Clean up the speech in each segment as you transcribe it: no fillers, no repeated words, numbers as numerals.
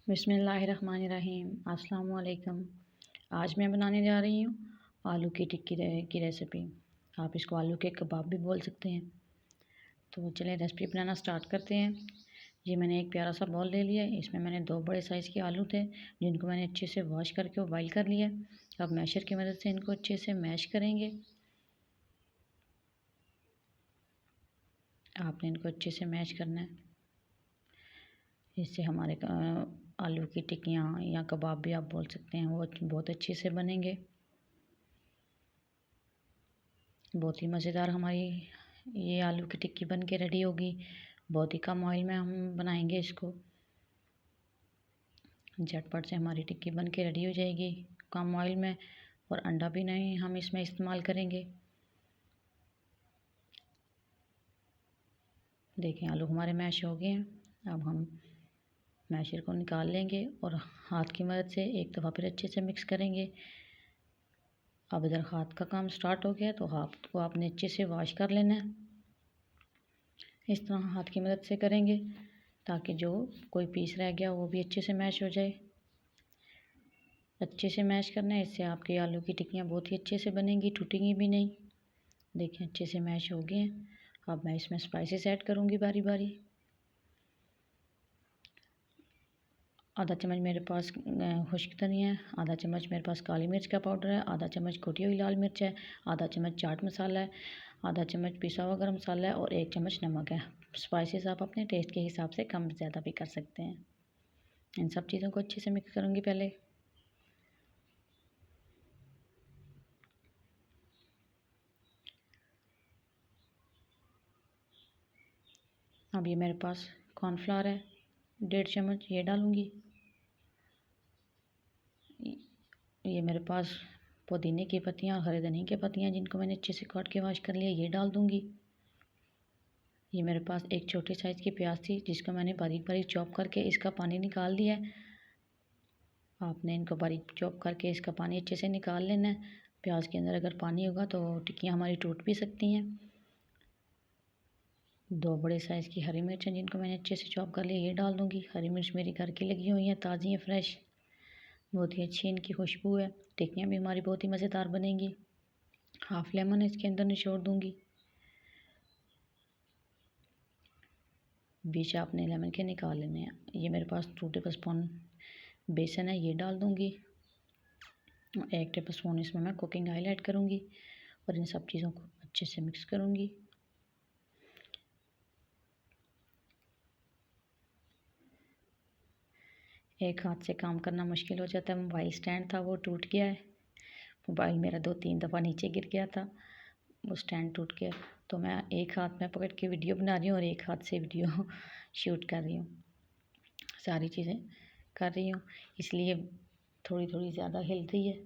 बिस्मिल्लाहिर्रहमानिर्रहीम। अस्सलाम वालेकुम। आज मैं बनाने जा रही हूँ आलू की टिक्की की रेसिपी। आप इसको आलू के कबाब भी बोल सकते हैं। तो चलें रेसिपी बनाना स्टार्ट करते हैं। ये मैंने एक प्यारा सा बॉल ले लिया है। इसमें मैंने 2 बड़े साइज़ के आलू थे जिनको मैंने अच्छे से वॉश करके बॉयल कर लिया। अब मैशर की मदद से इनको अच्छे से मैश करेंगे। आपने इनको अच्छे से मैश करना है। इससे हमारे आलू की टिक्कियाँ या कबाब भी आप बोल सकते हैं, वो बहुत अच्छे से बनेंगे। बहुत ही मज़ेदार हमारी ये आलू की टिक्की बन के रेडी होगी। बहुत ही कम ऑयल में हम बनाएंगे इसको। झटपट से हमारी टिक्की बन के रेडी हो जाएगी कम ऑयल में, और अंडा भी नहीं हम इसमें इस्तेमाल करेंगे। देखें आलू हमारे मैश हो गए हैं। अब हम मैशर को निकाल लेंगे और हाथ की मदद से एक दफ़ा फिर अच्छे से मिक्स करेंगे। अब इधर हाथ का काम स्टार्ट हो गया तो हाथ को आपने अच्छे से वॉश कर लेना है। इस तरह हाथ की मदद से करेंगे ताकि जो कोई पीस रह गया वो भी अच्छे से मैश हो जाए। अच्छे से मैश करना है, इससे आपकी आलू की टिक्कियाँ बहुत ही अच्छे से बनेंगी, टूटेंगी भी नहीं। देखिए अच्छे से मैश हो गए हैं। अब मैं इसमें स्पाइसेस ऐड करूँगी बारी बारी। आधा चम्मच मेरे पास खुश्क धनिया है, आधा चम्मच मेरे पास काली मिर्च का पाउडर है, आधा चम्मच कुटी हुई लाल मिर्च है, आधा चम्मच चाट मसाला है, आधा चम्मच पिसा हुआ गरम मसाला है और 1 चम्मच नमक है। स्पाइसेस आप अपने टेस्ट के हिसाब से कम ज़्यादा भी कर सकते हैं। इन सब चीज़ों को अच्छे से मिक्स करूँगी पहले। अब ये मेरे पास कॉर्नफ्लावर है 1.5 चम्मच, ये डालूँगी। ये मेरे पास पुदीने की पत्तियाँ, हरे धनिया की पत्तियाँ जिनको मैंने अच्छे से काट के वॉश कर लिया, ये डाल दूँगी। ये मेरे पास एक छोटी साइज़ की प्याज थी जिसको मैंने बारीक बारीक चॉप करके इसका पानी निकाल दिया है। आपने इनको बारीक चॉप करके इसका पानी अच्छे से निकाल लेना है। प्याज के अंदर अगर पानी होगा तो टिक्कियाँ हमारी टूट भी सकती हैं। 2 बड़े साइज़ की हरी मिर्च हैं जिनको मैंने अच्छे से चॉप कर लिया, ये डाल दूँगी। हरी मिर्च मेरी घर की लगी हुई हैं, ताज़ी हैं, फ्रेश। बहुत ही अच्छी इनकी खुशबू है। टिक्कियाँ भी हमारी बहुत ही मज़ेदार बनेंगी। हाफ़ लेमन इसके अंदर निचोड़ दूँगी। बीच आपने लेमन के निकाल लेने हैं। ये मेरे पास 2 टेबल स्पून बेसन है, ये डाल दूँगी। 1 टेबल स्पून इसमें मैं कुकिंग ऑयल ऐड करूँगी और इन सब चीज़ों को अच्छे से मिक्स करूँगी। एक हाथ से काम करना मुश्किल हो जाता है। मोबाइल स्टैंड था वो टूट गया है। मोबाइल मेरा 2-3 दफ़ा नीचे गिर गया था, वो स्टैंड टूट गया। तो मैं एक हाथ में पकड़ के वीडियो बना रही हूँ और एक हाथ से वीडियो शूट कर रही हूँ। सारी चीज़ें कर रही हूँ, इसलिए थोड़ी थोड़ी ज़्यादा हिल रही है।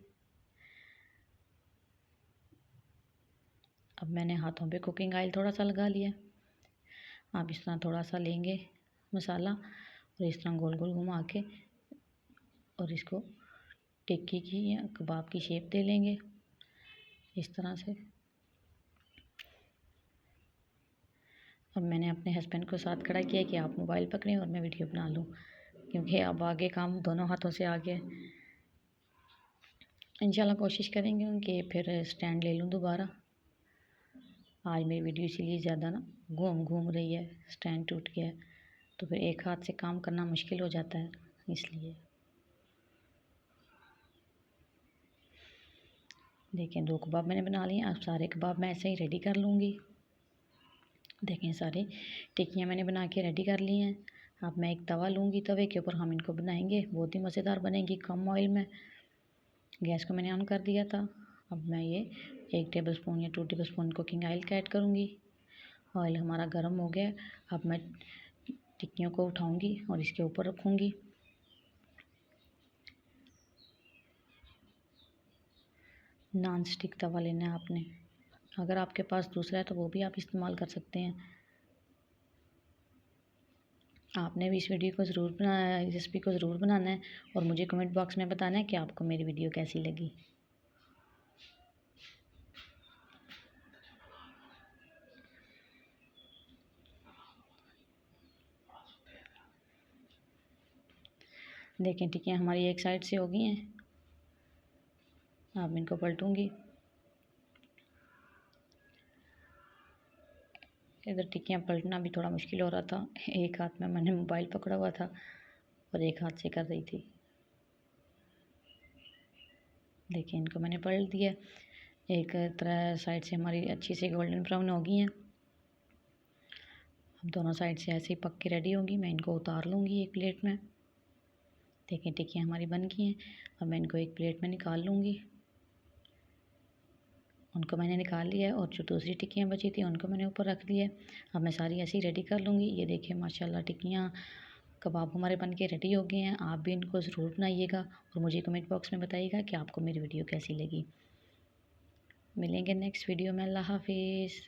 अब मैंने हाथों पे कुकिंग ऑयल थोड़ा सा लगा लिया। आप इस तरह थोड़ा सा लेंगे मसाला और इस तरह गोल गोल घुमा के और इसको टिक्की की या कबाब की शेप दे लेंगे इस तरह से। अब मैंने अपने हस्बैंड को साथ खड़ा किया कि आप मोबाइल पकड़ें और मैं वीडियो बना लूँ, क्योंकि अब आगे काम दोनों हाथों से आगे। इंशाल्लाह कोशिश करेंगे कि फिर स्टैंड ले लूँ दोबारा। आज मेरी वीडियो इसीलिए ज़्यादा ना घूम रही है, स्टैंड टूट गया है तो फिर एक हाथ से काम करना मुश्किल हो जाता है इसलिए। देखें 2 कबाब मैंने बना लिए। अब सारे कबाब मैं ऐसे ही रेडी कर लूँगी। देखें सारी टिक्कियाँ मैंने बना के रेडी कर ली हैं। अब मैं एक तवा लूँगी, तवे के ऊपर हम इनको बनाएंगे। बहुत ही मज़ेदार बनेगी कम ऑयल में। गैस को मैंने ऑन कर दिया था। अब मैं ये 1 टेबल स्पून या 2 टेबल स्पून कुकिंग ऑयल का ऐड करूँगी। ऑयल हमारा गर्म हो गया। अब मैं टिक्कियों को उठाऊँगी और इसके ऊपर रखूँगी। नॉन स्टिक तवा लेना है आपने। अगर आपके पास दूसरा है तो वो भी आप इस्तेमाल कर सकते हैं। आपने भी इस वीडियो को ज़रूर बनाना, रेसिपी को ज़रूर बनाना है और मुझे कमेंट बॉक्स में बताना है कि आपको मेरी वीडियो कैसी लगी। देखें टिक्कियाँ हमारी एक साइड से हो गई हैं। अब मैं इनको पलटूँगी। इधर टिक्कियाँ पलटना भी थोड़ा मुश्किल हो रहा था, एक हाथ में मैंने मोबाइल पकड़ा हुआ था और एक हाथ से कर रही थी। देखिए इनको मैंने पलट दिया। एक तरह साइड से हमारी अच्छी से गोल्डन ब्राउन हो गई हैं। अब दोनों साइड से ऐसे ही पक के रेडी होंगी। मैं इनको उतार लूँगी एक प्लेट में। देखिए टिक्कियाँ हमारी बन गई हैं। अब मैं इनको एक प्लेट में निकाल लूँगी। उनको मैंने निकाल लिया है और जो दूसरी टिक्कियाँ बची थी उनको मैंने ऊपर रख दिया है। अब मैं सारी ऐसे ही रेडी कर लूँगी। ये देखिए माशाल्लाह टिक्कियाँ कबाब हमारे बन के रेडी हो गए हैं। आप भी इनको ज़रूर बनाइएगा और मुझे कमेंट बॉक्स में बताइएगा कि आपको मेरी वीडियो कैसी लगी। मिलेंगे नेक्स्ट वीडियो में। अल्लाह हाफिज़।